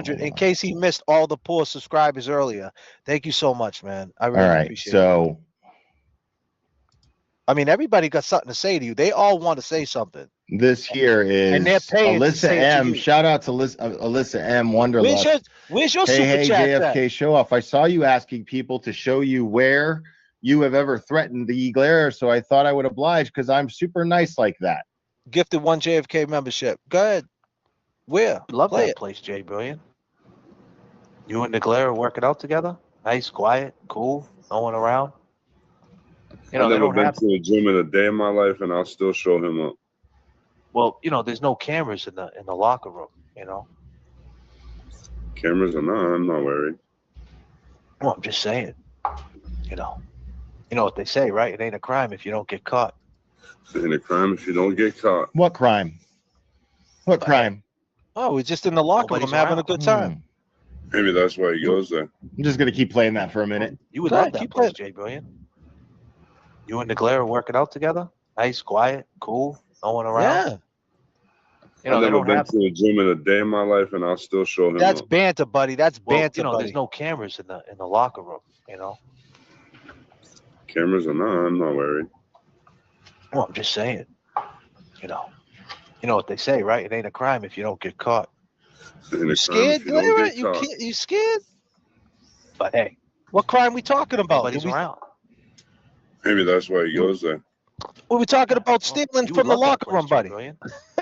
100 in case he missed all the poor subscribers earlier. Thank you so much, man. I really All right, appreciate it. so I mean, everybody got something to say to you. They all want to say something. this here is And they're paying to Alyssa say it to M. you. Shout out to Alyssa M. Where's Wonderlust. your Hey, super chat? JFK, show off. I saw you asking people to show you where you have ever threatened the glare, so I thought I would oblige because I'm super nice like that. Gifted 1 JFK membership. Go ahead. Where? Love Play that it. place, Jay Brilliant. You and the glare working out together? Nice, quiet, cool, no one around. You know, I've they never don't been have. to a gym in a day in my life, and I'll still show him up. Well, you know, there's no cameras in the locker room. You know. Cameras or not, I'm not worried. Well, I'm just saying. You know what they say, right? It ain't a crime if you don't get caught. It ain't a crime if you don't get caught. What crime? What crime? Oh, we're just in the locker room Nobody's having around. a good time. Maybe that's why he goes there. I'm just gonna keep playing that for a minute. You would Go love ahead, that keep place, playing. Jay Brilliant. You and the glare working out together? Nice, quiet, cool, no one around. Yeah. You know, I've they never don't been have. to a gym in a day in my life, and I'll still show him That's up. banter, buddy. That's Well, banter, you know, buddy. there's no cameras in the locker room. You know. Cameras or not, I'm not worried. Well, I'm just saying. You know what they say, right? It ain't a crime if you don't get caught. It ain't a crime Scared, if you don't Glare? get caught. You scared? But hey, What crime we talking about? nobody's around. Maybe that's why he goes there. We were talking Yeah, about well, stealing you from would the love that locker place, room, Jay buddy. Brilliant.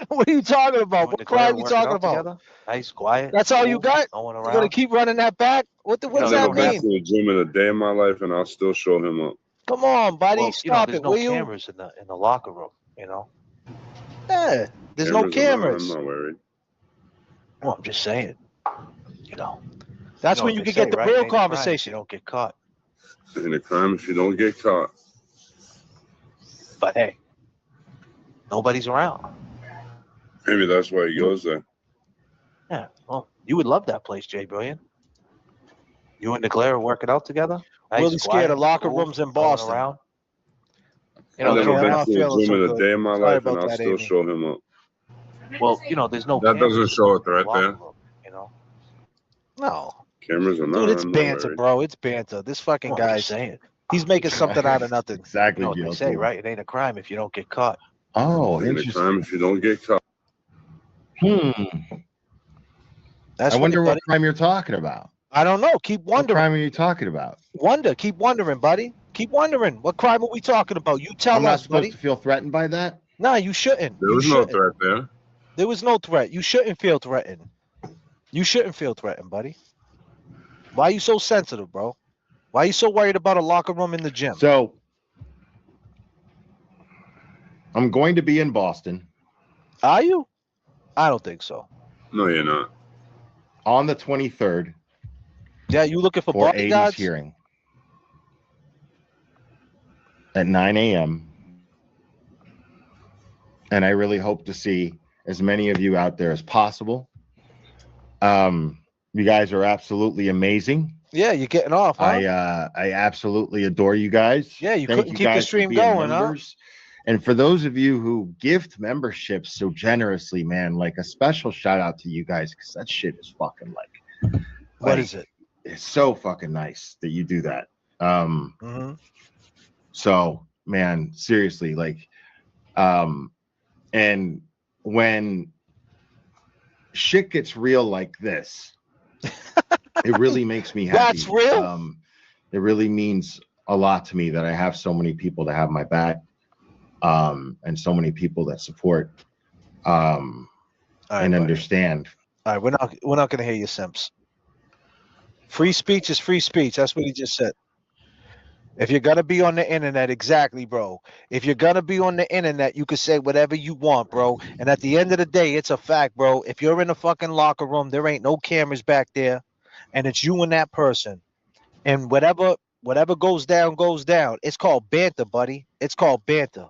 What are you talking You about? and What the glare crime we working talking out about? together? Nice, quiet. That's all you cool, got? No one You gonna around. keep running that back? What You does know, I've they that never don't have. mean? been to a gym in a day in my life, and I'll still show him up. Come on, buddy. Well, you know, Stop there's it, no will you? cameras in the locker room. You know. Yeah, there's no Cameras or not, cameras. I'm not worried. Well, I'm just saying. You know. That's when what you they can get say, the right? It real ain't a crime if conversation. you don't get caught. It ain't a crime if you don't get caught. But hey, nobody's around. Maybe that's why he goes there. Yeah. Well, you would love that place, Jay Brilliant. You and the glare working out together? Nice, Really scared of quiet, locker cool, rooms in no one Boston. around. You know, I've they never don't been have. to a feeling gym so in a good. day in my Sorry life, and about I'll that, still Amy. show him up. Well, you know, there's no. That doesn't cameras show in a threat the locker there. room, you know. No. Cameras or not, Dude, it's I'm not banter, worried. bro. It's banter. This fucking Well, I'm guy's just saying. he's making something out of nothing. You Exactly, know what they say, GLT. right? It ain't a crime if you don't get caught. Oh, It ain't a interesting. crime if you don't get caught. That's I wonder right, what buddy. crime you're talking about. I don't know. Keep What wondering. crime are you talking about? Keep wondering, buddy. Keep wondering. What crime are we talking about? You tell I'm not us, supposed buddy. to feel threatened by that? Nah, you shouldn't. There You was no shouldn't. threat there. There was no threat. You shouldn't feel threatened. You shouldn't feel threatened, buddy. Why are you so sensitive, bro? Why are you so worried about a locker room in the gym? So I'm going to be in Boston Are you? I don't think so. No, you're not. on the 23rd Yeah, you looking for for Aiden's bodyguards? hearing at 9 a.m. And I really hope to see as many of you out there as possible. You guys are absolutely amazing. Yeah, you're getting off, huh? I absolutely adore you guys. Yeah, you Thank couldn't you keep the guys for stream being going, huh? members. And for those of you who gift memberships so generously, man, like a special shout out to you guys because that shit is fucking What is it? It's so fucking nice that you do that. Mm-hmm. So, man, seriously, like, and when shit gets real like this, it really makes me happy. That's real? It really means a lot to me that I have so many people to have my back, and so many people that support, and buddy. understand. All right, we're not gonna hear you, Simps. Free speech is free speech. That's what he just said. If you're gonna be on the internet, exactly, bro. If you're gonna be on the internet, you can say whatever you want, bro. And at the end of the day, it's a fact, bro. If you're in a fucking locker room, there ain't no cameras back there, and it's you and that person. And whatever goes down, goes down. It's called banter, buddy. It's called banter.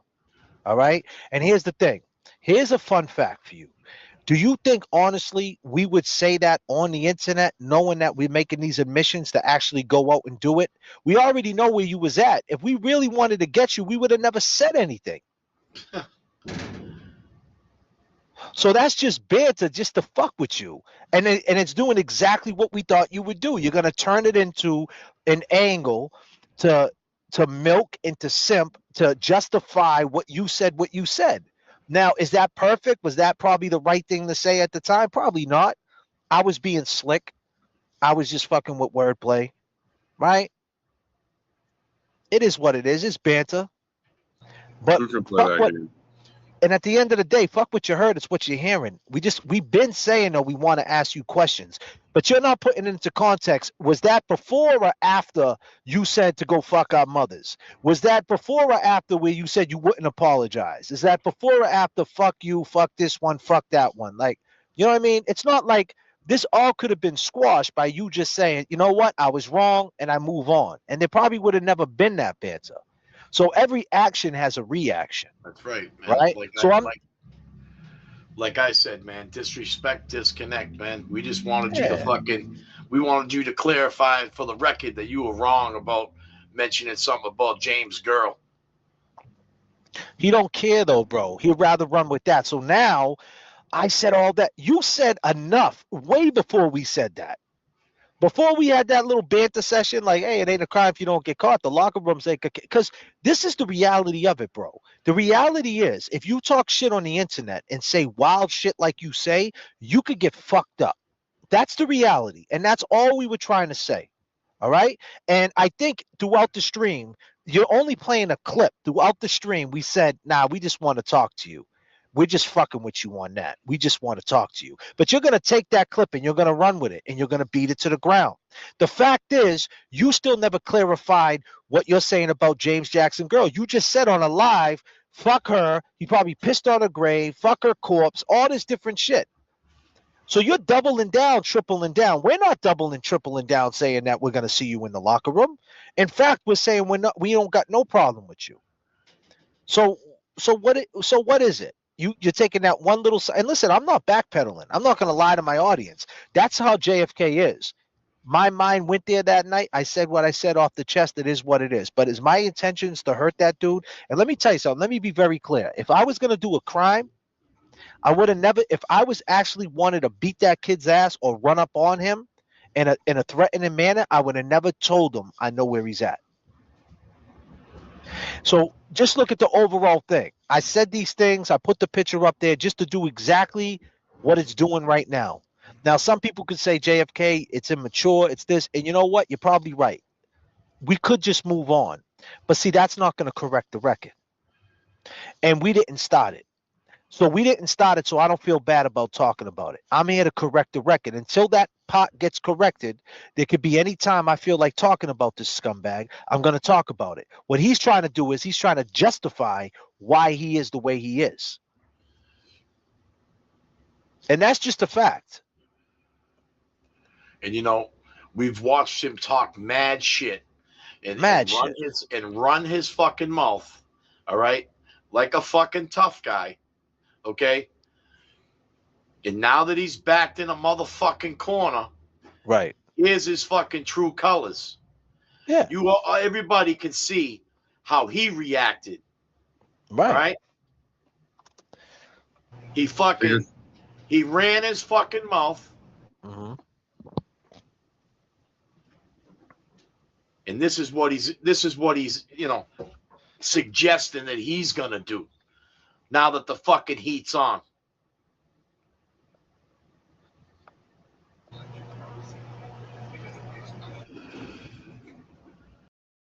All right. And here's the thing. Here's a fun fact for you. Do you think, honestly, we would say that on the internet, knowing that we're making these admissions to actually go out and do it? We already know where you was at. If we really wanted to get you, we would have never said anything. So that's just banter just to fuck with you. And it's doing exactly what we thought you would do. You're gonna turn it into an angle to milk and to simp to justify what you said, Now, is that perfect? Was that probably the right thing to say at the time? Probably not. I was being slick. I was just fucking with wordplay, right? It is what it is. It's banter. But Who can play fuck that what. game? And at the end of the day, fuck what you heard. It's what you're hearing. We've been saying that we want to ask you questions, but you're not putting it into context. Was that before or after you said to go fuck our mothers? Was that before or after where you said you wouldn't apologize? Is that before or after fuck you, fuck this one, fuck that one? Like, you know what I mean? It's not like this all could have been squashed by you just saying, you know what, I was wrong and I move on. And there probably would have never been that banter. So every action has a reaction. That's right, man. Right. So Like I said, man, disrespect, disconnect, man. We just wanted you Yeah. to we wanted you to clarify for the record that you were wrong about mentioning something about James' girl. He don't care though, bro. He'd rather run with that. So now I said all that. You said enough way before we said that. Before we had that little banter session, like, hey, it ain't a crime if you don't get caught. The locker rooms ain't, because this is the reality of it, bro. The reality is, if you talk shit on the internet and say wild shit like you say, you could get fucked up. That's the reality. And that's all we were trying to say. All right. And I think throughout the stream, you're only playing a clip. Throughout the stream, we said, nah, we just want to talk to you. We're just fucking with you on that. We just want to talk to you. But you're going to take that clip and you're going to run with it and you're going to beat it to the ground. The fact is, you still never clarified what you're saying about James Jackson girl. You just said on a live, fuck her. He probably pissed on her grave, fuck her corpse, all this different shit. So you're doubling down, tripling down. We're not doubling, tripling down saying that we're going to see you in the locker room. In fact, we're saying we don't got no problem with you. So what is it? You're taking that one little and listen, I'm not backpedaling. I'm not going to lie to my audience. That's how JFK is. My mind went there that night. I said what I said off the chest. It is what it is. But is my intentions to hurt that dude? And let me tell you something. Let me be very clear. If I was going to do a crime, I would have never, if I was actually wanted to beat that kid's ass or run up on him in a threatening manner, I would have never told him I know where he's at. So just look at the overall thing. I said these things. I put the picture up there just to do exactly what it's doing right now. Now, some people could say, JFK, it's immature, it's this. And you know what? You're probably right. We could just move on. But see, that's not going to correct the record. And we didn't start it. So we didn't start it, so I don't feel bad about talking about it. I'm here to correct the record. Until that pot gets corrected, there could be any time I feel like talking about this scumbag, I'm going to talk about it. What he's trying to do is he's trying to justify why he is the way he is. And that's just a fact. And, you know, we've watched him talk mad shit and run his fucking mouth, all right, like a fucking tough guy. Okay. And now that he's backed in a motherfucking corner, right? Here's his fucking true colors. Yeah. Everybody can see how he reacted. Right. Right. He ran his fucking mouth. Mm-hmm. And this is what he's, you know, suggesting that he's gonna do. Now that the fucking heat's on.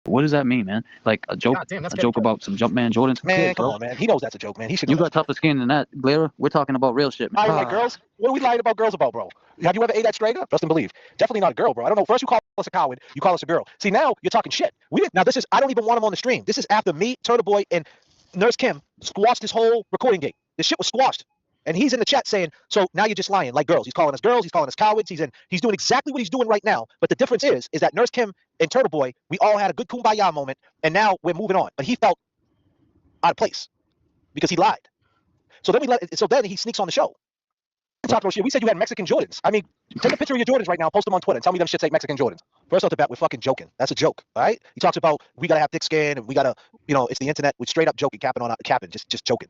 What does that mean, man? Like a joke, a joke about some Jumpman Jordans? Man, come on, man. He knows that's a joke, man. He should. You got tougher skin than that, Glera. We're talking about real shit, man. I like girls. What are we lying about girls about, bro? Have you ever ate that straight up? Trust and believe. Definitely not a girl, bro. I don't know. First you call us a coward, you call us a girl. See, now you're talking shit. Now this is, I don't even want him on the stream. This is after me, Turtle Boy, and Nurse Kim squashed this whole recording gate. This shit was squashed. And he's in the chat saying, so now you're just lying like girls. He's calling us girls. He's calling us cowards. He's doing exactly what he's doing right now. But the difference is that Nurse Kim and Turtle Boy, we all had a good kumbaya moment. And now we're moving on. But he felt out of place because he lied. So then he sneaks on the show. Talk about shit. We said you had Mexican Jordans. I mean, take a picture of your Jordans right now, post them on Twitter, and tell me them shits ain't Mexican Jordans. First off the bat, we're fucking joking. That's a joke, all right? He talks about we gotta have thick skin and we gotta, it's the internet. We're straight up joking, capping, just joking.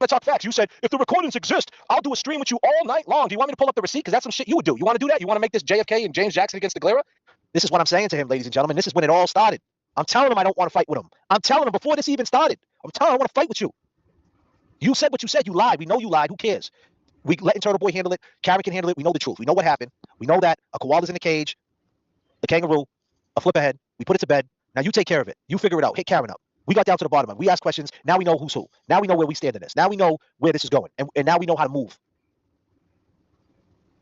to talk facts. You said, if the recordings exist, I'll do a stream with you all night long. Do you want me to pull up the receipt? Because that's some shit you would do. You want to do that? You want to make this JFK and James Jackson against the Glera? This is what I'm saying to him, ladies and gentlemen. This is when it all started. I'm telling him I don't want to fight with him. I'm telling him before this even started. I'm telling him I want to fight with you. You said what you said. You lied. We know you lied. Who cares? We letting Turtle Boy handle it. Karen can handle it. We know the truth. We know what happened. We know that a koala's in the cage, a kangaroo, a flipperhead. We put it to bed. Now you take care of it. You figure it out. Hit Karen up. We got down to the bottom of it. We asked questions. Now we know who's who. Now we know where we stand in this. Now we know where this is going. And now we know how to move.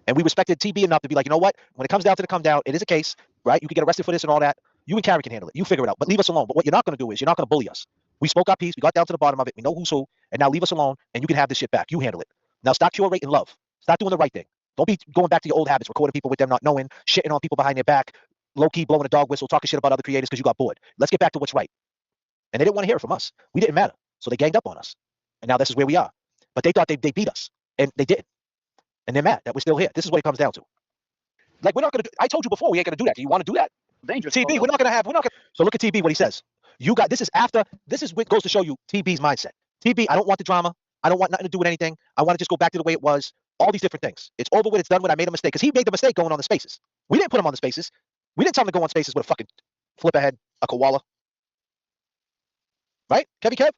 And we respected TB enough to be like, you know what? When it comes down to the come down, it is a case, right? You can get arrested for this and all that. You and Karen can handle it. You figure it out. But leave us alone. But what you're not going to do is you're not going to bully us. We spoke our piece. We got down to the bottom of it. We know who's who. And now leave us alone and you can have this shit back. You handle it. Now stop curating love. Stop doing the right thing. Don't be going back to your old habits, recording people with them not knowing, shitting on people behind their back, low-key blowing a dog whistle, talking shit about other creators because you got bored. Let's get back to what's right. And they didn't want to hear it from us. We didn't matter. So they ganged up on us. And now this is where we are. But they thought they beat us. And they didn't. And they're mad that we're still here. This is what it comes down to. Like, we're not going to I told you before, we ain't going to do that. Do you want to do that? Dangerous. TB, we're not going to. So look at TB, what he says. You got, this is what goes to show you TB's mindset. TB, I don't want the drama. I don't want nothing to do with anything. I want to just go back to the way it was. All these different things. It's over with. It's done with. I made a mistake. Because he made the mistake going on the spaces. We didn't put him on the spaces. We didn't tell him to go on spaces with a fucking flipperhead, a koala. Right? Kevy Kev?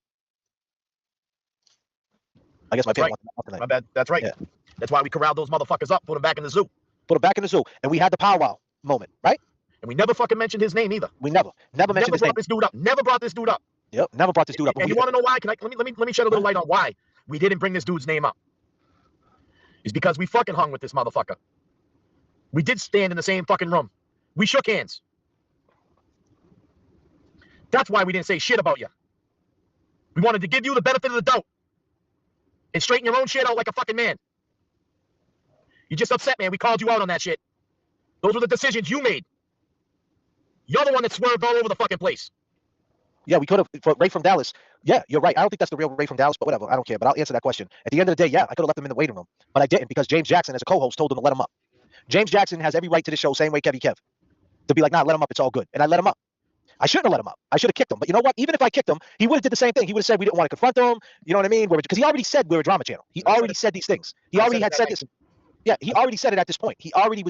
I guess my That's right. tonight. My bad. That's right. Yeah. That's why we corralled those motherfuckers up, put them back in the zoo. Put him back in the zoo. And we had the powwow moment, right? And we never fucking mentioned his name either. We never mentioned his name. Brought this dude up. Never brought this dude up. Yep, never brought this dude up. And you want to know why? Let me shed a little light on why we didn't bring this dude's name up. It's because we fucking hung with this motherfucker. We did stand in the same fucking room. We shook hands. That's why we didn't say shit about you. We wanted to give you the benefit of the doubt and straighten your own shit out like a fucking man. You just upset, man. We called you out on that shit. Those were the decisions you made. You're the one that swerved all over the fucking place. Yeah, we could have, for Ray from Dallas. Yeah, you're right. I don't think that's the real Ray from Dallas, but whatever. I don't care. But I'll answer that question. At the end of the day, yeah, I could have left him in the waiting room, but I didn't because James Jackson, as a co-host, told him to let him up. James Jackson has every right to the show, same way Kevy Kev, to be like, nah, let him up. It's all good. And I let him up. I shouldn't have let him up. I should have kicked him. But you know what? Even if I kicked him, he would have did the same thing. He would have said we didn't want to confront him. You know what I mean? Because he already said we're a drama channel. He already said these things. He already had said this. Yeah, he already said it at this point. He already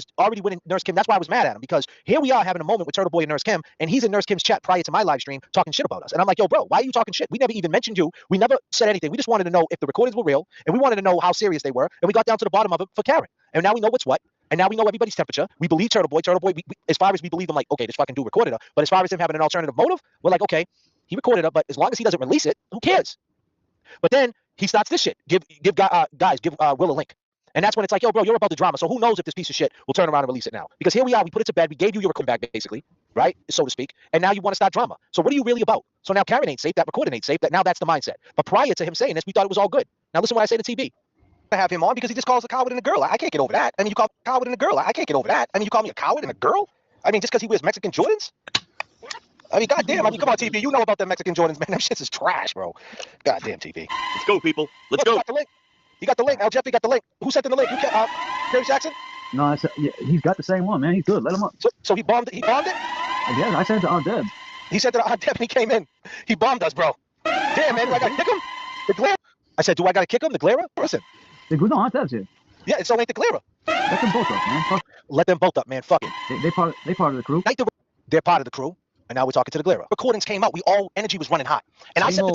winning Nurse Kim. That's why I was mad at him, because here we are having a moment with Turtle Boy and Nurse Kim, and he's in Nurse Kim's chat prior to my live stream talking shit about us. And I'm like, yo, bro, why are you talking shit? We never even mentioned you. We never said anything. We just wanted to know if the recordings were real, and we wanted to know how serious they were, and we got down to the bottom of it for Karen. And now we know what's what, and now we know everybody's temperature. We believe Turtle Boy. As far as we believe him, like, okay, this fucking dude recorded her, but as far as him having an alternative motive, we're like, okay, he recorded her, but as long as he doesn't release it, who cares? But then he starts this shit. Give Will a link. And that's when it's like, yo, bro, you're about the drama. So who knows if this piece of shit will turn around and release it now? Because here we are, we put it to bed, we gave you your recording back, basically, right, so to speak, and now you want to start drama. So what are you really about? So now Karen ain't safe, that recording ain't safe, now that's the mindset. But prior to him saying this, we thought it was all good. Now listen what I say to TB. I have him on because he just calls a coward and a girl. I can't get over that. I mean, you call me a coward and a girl. I can't get over that. I mean, you call me a coward and a girl? I mean, just because he wears Mexican Jordans? I mean, goddamn. I mean, come on, TB. You know about them Mexican Jordans, man. Them shits is trash, bro. Goddamn, TB. Let's go, people. Let's go. You got the link. Al Jeffrey got the link. Who sent in the link? You can't, James Jackson? No, I said, yeah, he's got the same one, man. He's good. Let him up. So he bombed it? He bombed it? I guess. I said to Aunt Deb. He said that Aunt Deb and he came in. He bombed us, bro. Damn, man. Do I got to kick him? The Glera? I said, do I got to kick him? The Glera? Listen. No, Aunt Deb's here. Yeah, it's only the Glera. Let them both up, man. Fuck. Let them both up, man. Fuck it. They part of the crew. They're part of the crew. And now we're talking to the Glera. Recordings came out. Energy was running hot. And I said to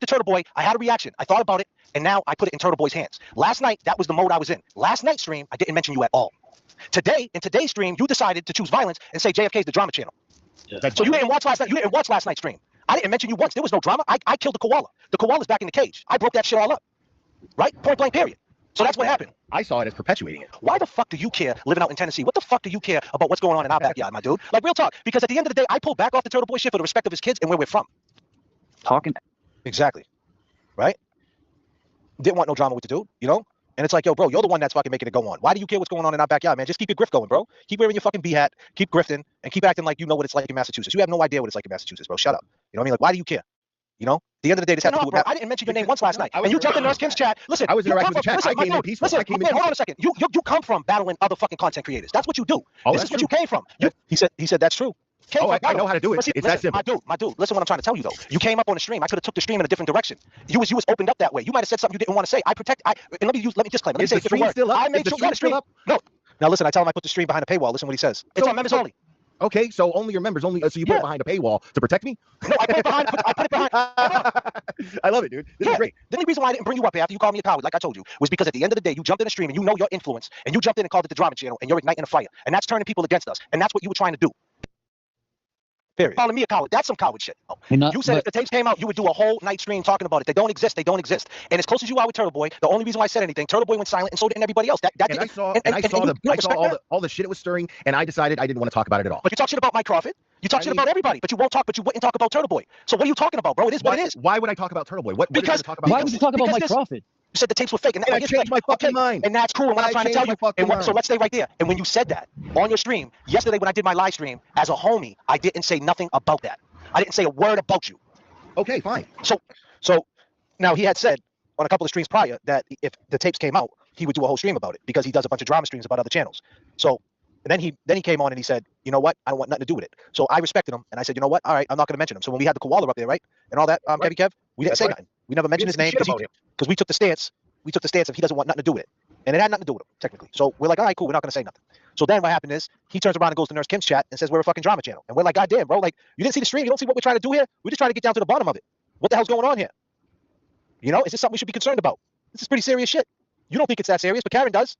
Turtle Boy, I had a reaction. I thought about it. And now I put it in Turtle Boy's hands. Last night, that was the mode I was in. Last night's stream, I didn't mention you at all. Today, in today's stream, you decided to choose violence and say JFK is the drama channel. Yeah. So you didn't watch last night. You didn't watch last night's stream. I didn't mention you once. There was no drama. I killed the koala. The koala's back in the cage. I broke that shit all up. Right? Point blank, period. So that's what happened. I saw it as perpetuating it. Why the fuck do you care living out in Tennessee? What the fuck do you care about what's going on in our backyard, my dude? Like, real talk. Because at the end of the day, I pulled back off the Turtle Boy shit for the respect of his kids and where we're from. Talking. Exactly. Right? Didn't want no drama with the dude, you know? And it's like, yo, bro, you're the one that's fucking making it go on. Why do you care what's going on in our backyard, man? Just keep your grift going, bro. Keep wearing your fucking B-hat, keep grifting, and keep acting like you know what it's like in Massachusetts. You have no idea what it's like in Massachusetts, bro. Shut up. You know what I mean? Like, why do you care? You know? At the end of the day, this has to do with I didn't mention your name once last night. And you jumped in Nurse Kim's chat. Listen, I was interacting with the chat. Listen, I came in peaceful. Listen, hold on a second. You come from battling other fucking content creators. That's what you do. This is what you came from. He said that's true. Came Oh, from I know how to do it. But see, It's that listen, simple. my dude, listen what I'm trying to tell you though. You came up on the stream. I could have took the stream in a different direction. You was opened up that way. You might have said something you didn't want to say. And let me disclaim. Let me Is say the a different stream word. still up? I Is made the sure stream still up? No. Now listen, I tell him I put the stream behind a paywall. Listen what he says. It's on members only. Okay, so only your members, only. So you put it behind a paywall to protect me? No, I put it behind. I put it behind. I love it, dude. This is great. The only reason why I didn't bring you up here after you called me a coward, like I told you, was because at the end of the day, you jumped in the stream and you know your influence, and you jumped in and called it the drama channel, and you're igniting a fire, and that's turning people against us, and that's what you were trying to do. Period. Calling me a coward, that's some coward shit. You said if the tapes came out, you would do a whole night stream talking about it. They don't exist. They don't exist. And as close as you are with Turtle Boy, the only reason why I said anything, Turtle Boy went silent, and so did everybody else. And I saw all the shit it was stirring, and I decided I didn't want to talk about it at all. But you talk shit about Mike Crawford. You talk shit about everybody, but you wouldn't talk about Turtle Boy. So what are you talking about, bro? It is what it is. Why would I talk about Turtle Boy? Because why would you talk about Mike Crawford? You said the tapes were fake, and I changed my fucking mind. And that's cool. And what I'm trying to tell you, so let's stay right there. And when you said that on your stream yesterday, when I did my live stream, as a homie, I didn't say nothing about that. I didn't say a word about you. Okay, fine. So now he had said on a couple of streams prior that if the tapes came out, he would do a whole stream about it because he does a bunch of drama streams about other channels. So and then he came on and he said, you know what? I don't want nothing to do with it. So I respected him and I said, you know what? All right, I'm not going to mention him. So when we had the koala up there, right, and all that, Kev, we didn't say nothing. We never mentioned his name because we took the stance. We took the stance of he doesn't want nothing to do with it, and it had nothing to do with him technically. So we're like, all right, cool. We're not going to say nothing. So then what happened is he turns around and goes to Nurse Kim's chat and says we're a fucking drama channel, and we're like, God damn, bro, like you didn't see the stream, you don't see what we're trying to do here. We're just trying to get down to the bottom of it. What the hell's going on here? You know, is this something we should be concerned about? This is pretty serious shit. You don't think it's that serious, but Karen does.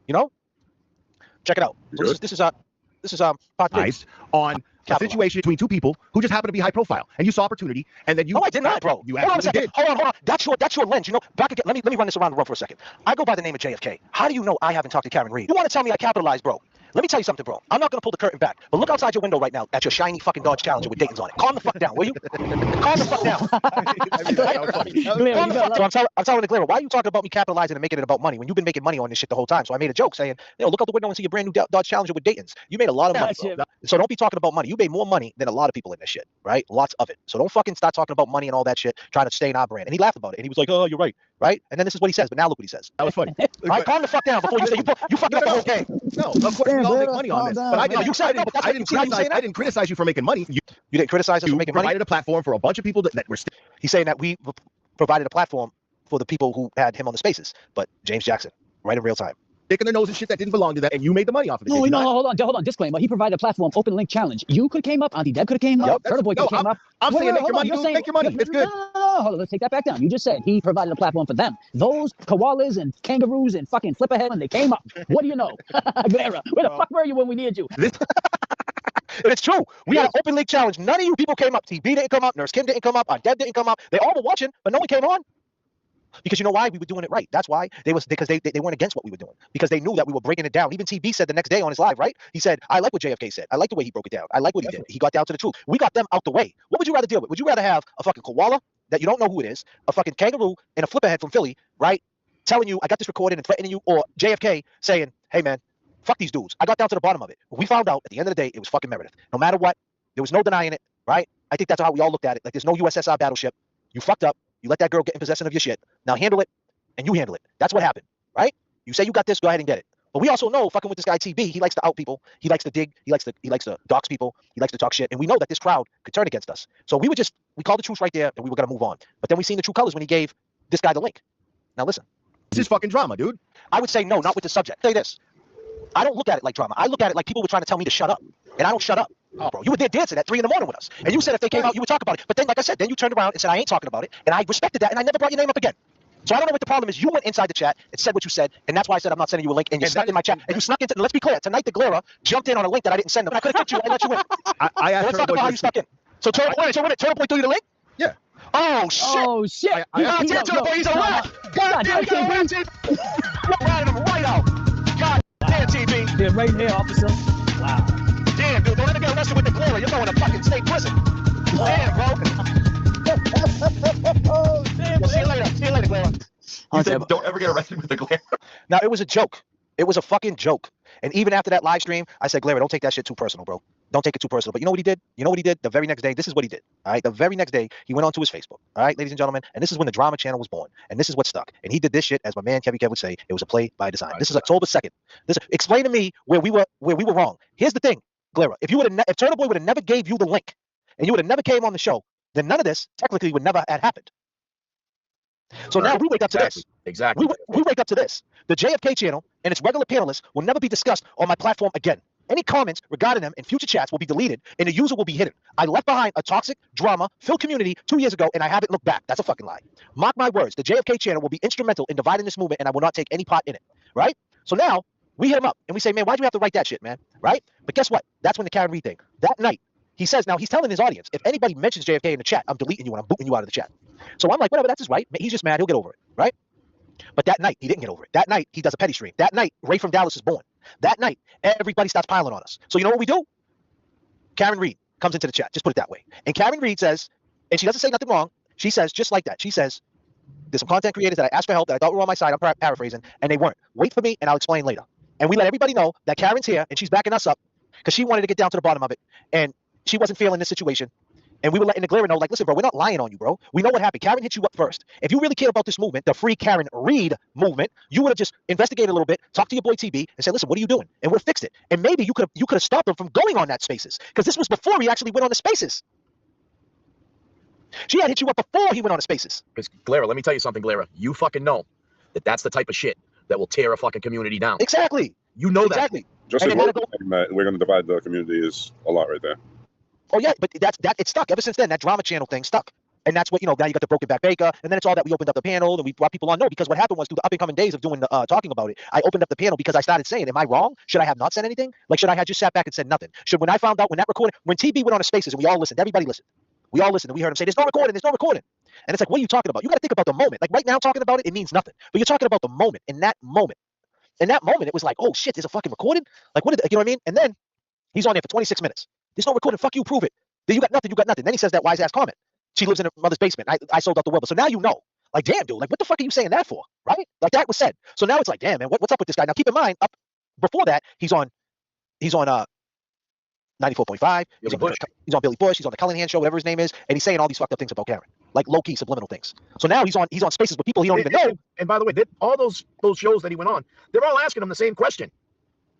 You know, check it out. So this is part three. Nice. On a situation between two people who just happen to be high profile, and you saw opportunity, and then you. No, I did not, bro. You hold on a second. did. Hold on. That's your lens. You know, back again. Let me run this around the room for a second. I go by the name of JFK. How do you know I haven't talked to Karen Reed? You want to tell me I capitalized, bro? Let me tell you something, bro. I'm not gonna pull the curtain back, but look outside your window right now at your shiny fucking Dodge Challenger with Dayton's on it. Calm the fuck down, will you? Calm the fuck down. So I'm telling the Glare, why are you talking about me capitalizing and making it about money when you've been making money on this shit the whole time? So I made a joke saying, look out the window and see your brand new Dodge Challenger with Dayton's. You made a lot of money, bro. So don't be talking about money. You made more money than a lot of people in this shit, right? Lots of it. So don't fucking start talking about money and all that shit, trying to stay in our brand. And he laughed about it. And he was like, oh, you're right. Right? And then this is what he says. But now look what he says. That was funny. All right, calm the fuck down before you say you fucking up the whole game. No, of course we all make money on this. But I didn't criticize you for making money. You didn't criticize us for making money? You provided a platform for a bunch of people that were still. He's saying that we provided a platform for the people who had him on the spaces. But James Jackson, right in real time. Sticking their nose and shit that didn't belong to that, and you made the money off of it. No, hold on. Disclaimer. He provided a platform, open link challenge. You could have came up. Auntie Deb could have came up. Turtle Boy could have came up. I'm saying make your money, dude. Make your money. It's good. No, hold on. Let's take that back down. You just said he provided a platform for them. Those koalas and kangaroos and fucking flipperhead, and they came up. What do you know? Glera, where the fuck were you when we needed you? It's true. We had an open link challenge. None of you people came up. TB didn't come up. Nurse Kim didn't come up. Deb didn't come up. They all were watching, but no one came on. Because you know why? We were doing it right. That's why because they weren't against what we were doing. Because they knew that we were breaking it down. Even TB said the next day on his live, right? He said, I like what JFK said. I like the way he broke it down. I like what he did. He got down to the truth. We got them out the way. What would you rather deal with? Would you rather have a fucking koala that you don't know who it is, a fucking kangaroo, and a flipperhead from Philly, right? Telling you I got this recorded and threatening you, or JFK saying, hey man, fuck these dudes. I got down to the bottom of it. We found out at the end of the day, it was fucking Meredith. No matter what, there was no denying it, right? I think that's how we all looked at it. Like there's no USSR battleship. You fucked up. You let that girl get in possession of your shit. Now handle it. And you handle it. That's what happened, right? You say you got this, go ahead and get it. But we also know, fucking with this guy TB, he likes to out people. He likes to dig. He likes to dox people. He likes to talk shit. And we know that this crowd could turn against us. So we called the truth right there, and we were gonna move on. But then we seen the true colors when he gave this guy the link. Now listen. This is fucking drama, dude. I would say no, not with the subject. Say this. I don't look at it like drama. I look at it like people were trying to tell me to shut up, and I don't shut up. Oh, bro, you were there dancing at 3 a.m. with us, and you said if they came out, you would talk about it. But then, like I said, then you turned around and said I ain't talking about it, and I respected that, and I never brought your name up again. So I don't know what the problem is. You went inside the chat and said what you said, and that's why I said I'm not sending you a link. And you snuck in my chat, and you snuck into. Let's be clear. Tonight, the Glera jumped in on a link that I didn't send them. I could have kicked you and let you in. I asked let's talk about how you stuck in. So Turtle Boy threw you the link? Yeah. Oh shit! Oh shit! God damn, Turtle Boy, he's a rat! God damn, he's a rat! You're ratting him right out. God damn, TB. Yeah, right there, officer. Wow. Damn, dude, don't ever get arrested with the Glera. You're going to fucking state prison. Damn, bro. Oh, damn. See you later. See you later, Glera. You said, don't ever get arrested with the glare. Now, it was a joke. It was a fucking joke. And even after that live stream, I said, Glera, don't take that shit too personal, bro. Don't take it too personal. But you know what he did? You know what he did? The very next day, this is what he did. All right. The very next day, he went onto his Facebook. All right, ladies and gentlemen. And this is when the drama channel was born. And this is what stuck. And he did this shit, as my man Kevin Kev would say, it was a play by design. This is October 2nd. Explain to me where we were wrong. Here's the thing. Glera, if Turtle Boy would have never gave you the link and you would have never came on the show, then none of this technically would never have happened. So now we wake up to this. Exactly. We wake up to this. The JFK channel and its regular panelists will never be discussed on my platform again. Any comments regarding them in future chats will be deleted and the user will be hidden. I left behind a toxic, drama-filled community 2 years ago and I haven't looked back. That's a fucking lie. Mark my words, the JFK channel will be instrumental in dividing this movement and I will not take any part in it, right? So now we hit him up and we say, man, why'd you have to write that shit, man, right? But guess what? That's when the Karen Reed thing. That night, he says, now he's telling his audience, if anybody mentions JFK in the chat, I'm deleting you and I'm booting you out of the chat. So I'm like, whatever, that's his right. He's just mad. He'll get over it, right? But that night, he didn't get over it. That night, he does a petty stream. That night, Ray from Dallas is born. That night, everybody starts piling on us. So you know what we do? Karen Reed comes into the chat. Just put it that way. And Karen Reed says, and she doesn't say nothing wrong. She says, just like that, she says, there's some content creators that I asked for help that I thought were on my side. I'm paraphrasing, and they weren't. Wait for me, and I'll explain later. And we let everybody know that Karen's here, and she's backing us up because she wanted to get down to the bottom of it, and she wasn't feeling this situation. And we were letting the Glera know, like, listen, bro, we're not lying on you, bro. We know what happened. Karen hit you up first. If you really cared about this movement, the Free Karen Reed movement, you would have just investigated a little bit, talked to your boy TB, and said, listen, what are you doing? And would have fixed it. And maybe you could have stopped him from going on that Spaces, because this was before he actually went on the Spaces. She had hit you up before he went on the Spaces. Because Glera, let me tell you something, Glera. You fucking know that that's the type of shit that will tear a fucking community down. Exactly. You know that. Exactly. Just as well that we're going to divide the community is a lot right there. Oh yeah, but it's stuck ever since then. That drama channel thing stuck, and that's what, you know. Now you got the Broken Back Baker, and then it's all that we opened up the panel and we brought people on. No, because what happened was through the up and coming days of doing the talking about it, I opened up the panel because I started saying, "Am I wrong? Should I have not said anything? Like, should I have just sat back and said nothing? When I found out when TB went on the Spaces and we all listened, everybody listened. We all listened and we heard him say, "There's no recording, there's no recording," and it's like, what are you talking about? You got to think about the moment. Like right now, talking about it, it means nothing. But you're talking about the moment. In that moment, it was like, oh shit, there's a fucking recording. Like what? You know what I mean? And then he's on there for 26 minutes. There's no recording. Fuck you, prove it. Then you got nothing. Then he says that wise ass comment. She lives in her mother's basement. I sold out the will. So now you know. Like, damn, dude. Like, what the fuck are you saying that for? Right? Like that was said. So now it's like, damn, man, what's up with this guy? Now keep in mind, up before that, he's on 94.5. He's on Billy Bush. He's on the Cullingham show, whatever his name is, and he's saying all these fucked up things about Karen, like low key subliminal things. So now he's on Spaces with people he don't even know. And by the way, all those shows that he went on, they're all asking him the same question.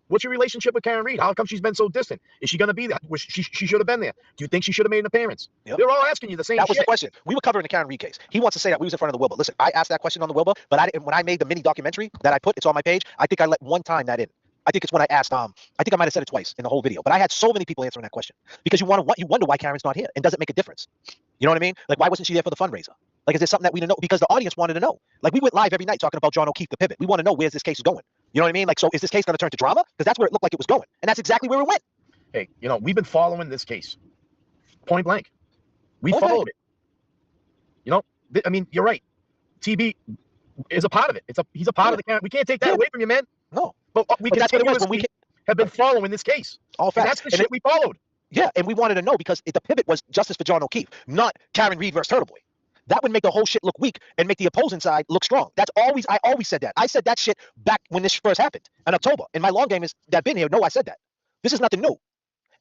What's your relationship with Karen Reed? How come she's been so distant? Is she going to be that? She should have been there. Do you think she should have made an appearance? Yep. They're all asking you the same That was the question. We were covering the Karen Reed case. He wants to say that we was in front of the Wilbur. Listen, I asked that question on the Wilbur, but when I made the mini documentary that I put, it's on my page, I think I let one time that in. I think it's when I asked, I think I might have said it twice in the whole video, but I had so many people answering that question because you wonder why Karen's not here and does it make a difference? You know what I mean? Like, why wasn't she there for the fundraiser? Like, is there something that we didn't know? Because the audience wanted to know. Like, we went live every night talking about John O'Keefe, the pivot. We want to know where's this case going. You know what I mean? Like, so is this case going to turn to drama? Because that's where it looked like it was going. And that's exactly where it went. Hey, you know, we've been following this case. Point blank. We followed it. You know, I mean, you're right. TB is a part of it. He's a part of the camp. We can't take that away from you, man. No. But we have been following this case. All facts. And that's the shit we followed. Yeah, and we wanted to know because the pivot was justice for John O'Keefe, not Karen Reed versus Turtle Boy. That would make the whole shit look weak and make the opposing side look strong. I always said that. I said that shit back when this first happened in October. And my long gamers that been here know I said that. This is nothing new.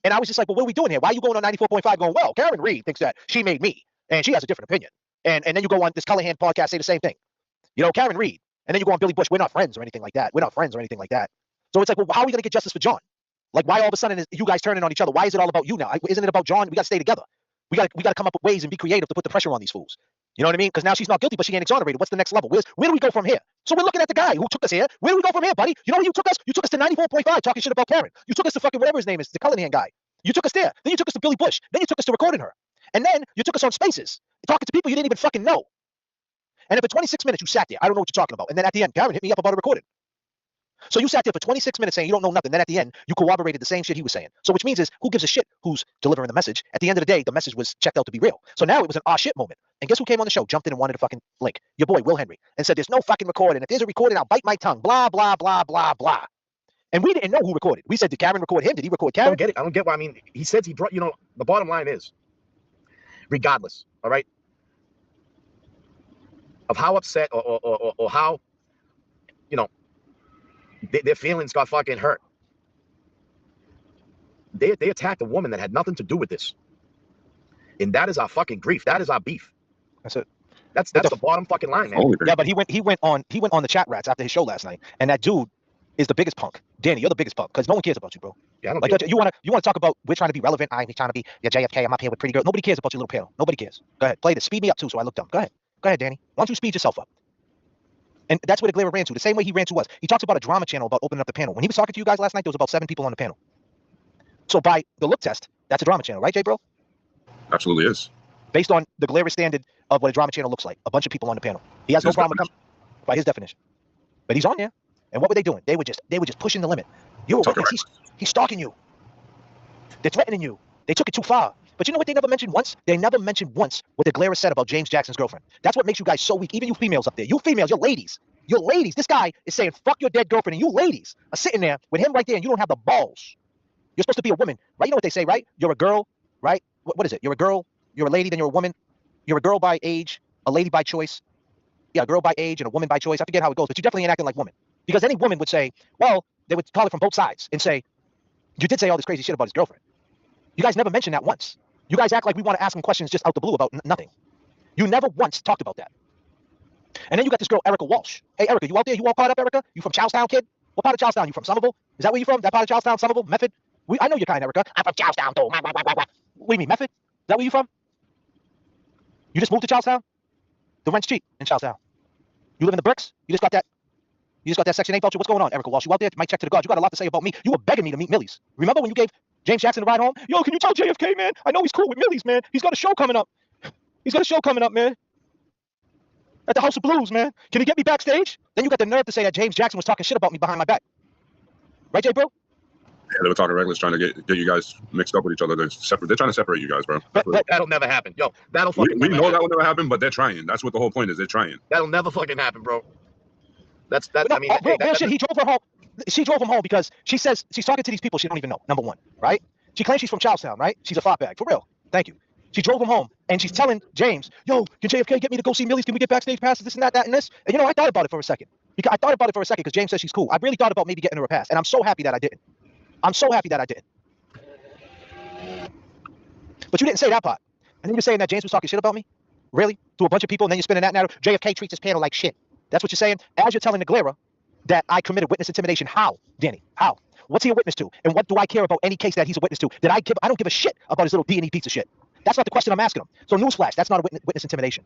And I was just like, well, what are we doing here? Why are you going on 94.5 going, well, Karen Reed thinks that she made me and she has a different opinion. And then you go on this Cullingham podcast, say the same thing. You know, Karen Reed. And then you go on Billy Bush, we're not friends or anything like that. So it's like, well, how are we going to get justice for John? Like, why all of a sudden is you guys turning on each other? Why is it all about you now? Isn't it about John? We got to stay together. We got to come up with ways and be creative to put the pressure on these fools. You know what I mean? Because now she's not guilty, but she ain't exonerated. What's the next level? Where do we go from here? So we're looking at the guy who took us here. Where do we go from here, buddy? You know where you took us? You took us to 94.5 talking shit about Karen. You took us to fucking whatever his name is, the Cullingham guy. You took us there. Then you took us to Billy Bush. Then you took us to recording her. And then you took us on Spaces, talking to people you didn't even fucking know. And then for 26 minutes, you sat there. I don't know what you're talking about. And then at the end, Karen hit me up about a recording. So you sat there for 26 minutes saying you don't know nothing. Then at the end, you corroborated the same shit he was saying. So which means is, who gives a shit who's delivering the message? At the end of the day, the message was checked out to be real. So now it was an ah shit moment. And guess who came on the show, jumped in and wanted a fucking link? Your boy, Will Henry. And said, there's no fucking recording. If there's a recording, I'll bite my tongue. Blah, blah, blah, blah, blah. And we didn't know who recorded. We said, did Karen record him? Did he record Karen? I don't get it. I don't get why. I mean, he says he brought, you know, the bottom line is, regardless, all right, of how upset or how, you know, their feelings got fucking hurt. They attacked a woman that had nothing to do with this. And that is our fucking grief. That is our beef. That's it. That's the bottom fucking line, man. Yeah, but he went on the chat rats after his show last night. And that dude is the biggest punk. Danny, you're the biggest punk because no one cares about you, bro. Yeah, I don't Like care. you want to talk about we're trying to be relevant. I'm trying to be JFK. I'm up here with pretty girl. Nobody cares about your little panel. Nobody cares. Go ahead, play this. Speed me up too, so I look dumb. Go ahead, Danny. Why don't you speed yourself up? And that's where the Glaber ran to. The same way he ran to us. He talks about a drama channel about opening up the panel. When he was talking to you guys last night, there was about 7 people on the panel. So by the look test, that's a drama channel, right, Jay, bro? Absolutely is. Based on the Glaber standard of what a drama channel looks like, a bunch of people on the panel. He has no His problem with by his definition. But he's on there. And what were they doing? They were just pushing the limit. You're a Talking witness. He's stalking you. They're threatening you. They took it too far. But you know what they never mentioned once? They never mentioned once what the Glaris said about James Jackson's girlfriend. That's what makes you guys so weak. Even you females up there. You females, you're ladies. You're ladies. This guy is saying, fuck your dead girlfriend. And you ladies are sitting there with him right there and you don't have the balls. You're supposed to be a woman, right? You know what they say, right? You're a girl, right? What is it? You're a girl, you're a lady, then you're a woman. You're a girl by age, a lady by choice. Yeah, a girl by age and a woman by choice. I forget how it goes, but you definitely ain't acting like woman. Because any woman would say, well, they would call it from both sides and say, you did say all this crazy shit about his girlfriend. You guys never mentioned that once. You guys act like we want to ask him questions just out the blue about nothing. You never once talked about that. And then you got this girl, Erica Walsh. Hey, Erica, you out there? You all caught up, Erica? You from Charlestown, kid? What part of Charlestown? You from Somerville? Is that where you from? That part of Charlestown, Somerville, Method? I know you're kind, Erica. I'm from Charlestown, too. What do you mean, Method? Is that where you from? You just moved to Charlestown? The rent's cheap in Charlestown. You live in the bricks? You just got that Section 8 voucher? What's going on, Erica Walsh? You out there? Might check to the guards. You got a lot to say about me. You were begging me to meet Millie's. Remember when you gave James Jackson a ride home? Yo, can you tell JFK, man? I know he's cool with Millie's, man. He's got a show coming up. Man. At the House of Blues, man. Can you get me backstage? Then you got the nerve to say that James Jackson was talking shit about me behind my back. Right, Jay, bro? Yeah, they were talking reckless, trying to get you guys mixed up with each other. They're trying to separate you guys, bro. But that'll never happen. Yo, that'll we fucking know never that happen. will never happen, but they're trying. That's what the whole point is. They're trying. That'll never fucking happen, bro. That's that. No, I mean, real shit. He drove her home. She drove him home because she says she's talking to these people she don't even know. Number one, right? She claims she's from Charlestown, right? She's a fartbag, for real. Thank you. She drove him home, and she's telling James, "Yo, can JFK get me to go see Millie's? Can we get backstage passes? This and that, and this." And you know, I thought about it for a second. Because James says she's cool. I really thought about maybe getting her a pass, and I'm so happy that I didn't. But you didn't say that part. And then you're saying that James was talking shit about me? Really? To a bunch of people, and then you're spinning that narrative? JFK treats his panel like shit. That's what you're saying? As you're telling the Glera that I committed witness intimidation. How, Danny? How? What's he a witness to? And what do I care about any case that he's a witness to? I don't give a shit about his little D&E piece of shit. That's not the question I'm asking him. So newsflash, that's not a witness intimidation.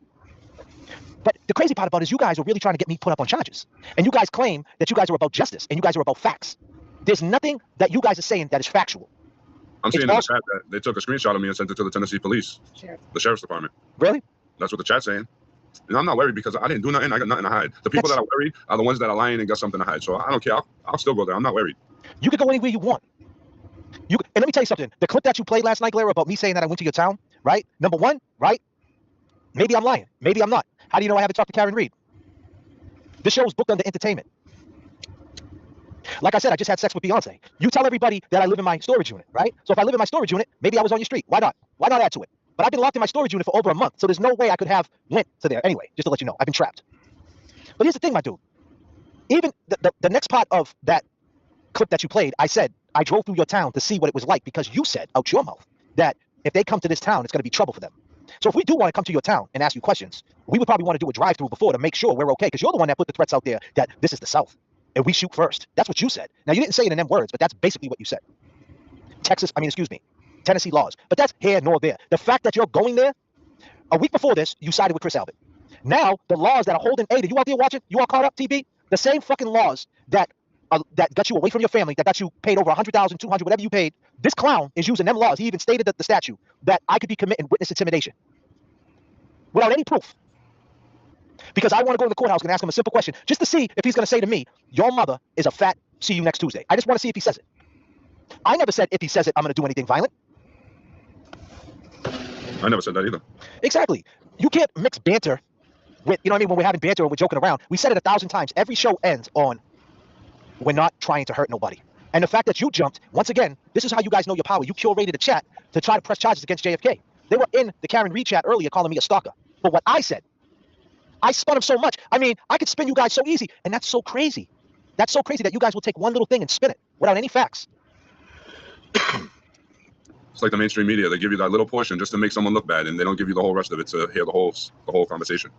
But the crazy part about it is you guys are really trying to get me put up on charges. And you guys claim that you guys are about justice and you guys are about facts. There's nothing that you guys are saying that is factual. I'm seeing in the chat that they took a screenshot of me and sent it to the Tennessee police, the sheriff's department. Really? That's what the chat's saying. And I'm not worried because I didn't do nothing. I got nothing to hide. The people that are worried are the ones that are lying and got something to hide. So I don't care. I'll still go there. I'm not worried. You can go anywhere you want. And let me tell you something. The clip that you played last night, Glera, about me saying that I went to your town, right? Number one, right? Maybe I'm lying. Maybe I'm not. How do you know I haven't talked to Karen Reed? This show was booked under entertainment. Like I said, I just had sex with Beyonce. You tell everybody that I live in my storage unit, right? So if I live in my storage unit, maybe I was on your street. Why not? Why not add to it? But I've been locked in my storage unit for over a month, so there's no way I could have went to there. Anyway, just to let you know, I've been trapped. But here's the thing, my dude. Even the next part of that clip that you played, I said, I drove through your town to see what it was like because you said out your mouth that if they come to this town, it's going to be trouble for them. So if we do want to come to your town and ask you questions, we would probably want to do a drive-through before to make sure we're okay because you're the one that put the threats out there that this is the South and we shoot first. That's what you said. Now, you didn't say it in them words, but that's basically what you said. Tennessee laws. But that's here nor there. The fact that you're going there, a week before this, you sided with Chris Albert. Now, the laws that are holding Ada, you out there watching? You all caught up, TB? The same fucking laws that got you away from your family, that got you paid over $100,000, $200,000, whatever you paid. This clown is using them laws. He even stated that the statute that I could be committing witness intimidation without any proof. Because I want to go to the courthouse and ask him a simple question just to see if he's going to say to me, your mother is a fat, see you next Tuesday. I just want to see if he says it. I never said if he says it, I'm going to do anything violent. I never said that either. Exactly. You can't mix banter with, you know what I mean, when we're having banter or we're joking around. We said it 1,000 times. Every show ends on, we're not trying to hurt nobody. And the fact that you jumped, once again, this is how you guys know your power. You curated a chat to try to press charges against JFK. They were in the Karen Reed chat earlier calling me a stalker. But what I said, I spun him so much. I mean, I could spin you guys so easy. And that's so crazy. That's so crazy that you guys will take one little thing and spin it without any facts. It's like the mainstream media. They give you that little portion just to make someone look bad, and they don't give you the whole rest of it to hear the whole conversation.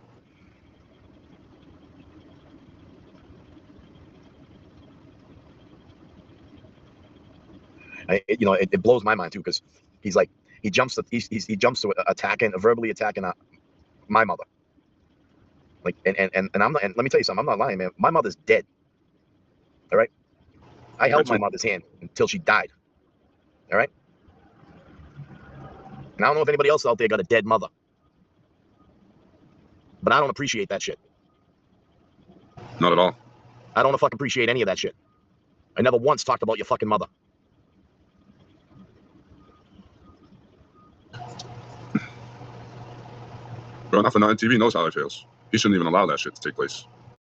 It blows my mind too, because he's like, he jumps to verbally attacking my mother. Like, and I'm not, and let me tell you something, I'm not lying, man. My mother's dead. All right. I held my mother's hand until she died. All right. And I don't know if anybody else out there got a dead mother, but I don't appreciate that shit. Not at all. I don't fucking appreciate any of that shit. I never once talked about your fucking mother. Bro, not for nothing. TV knows how it feels. He shouldn't even allow that shit to take place.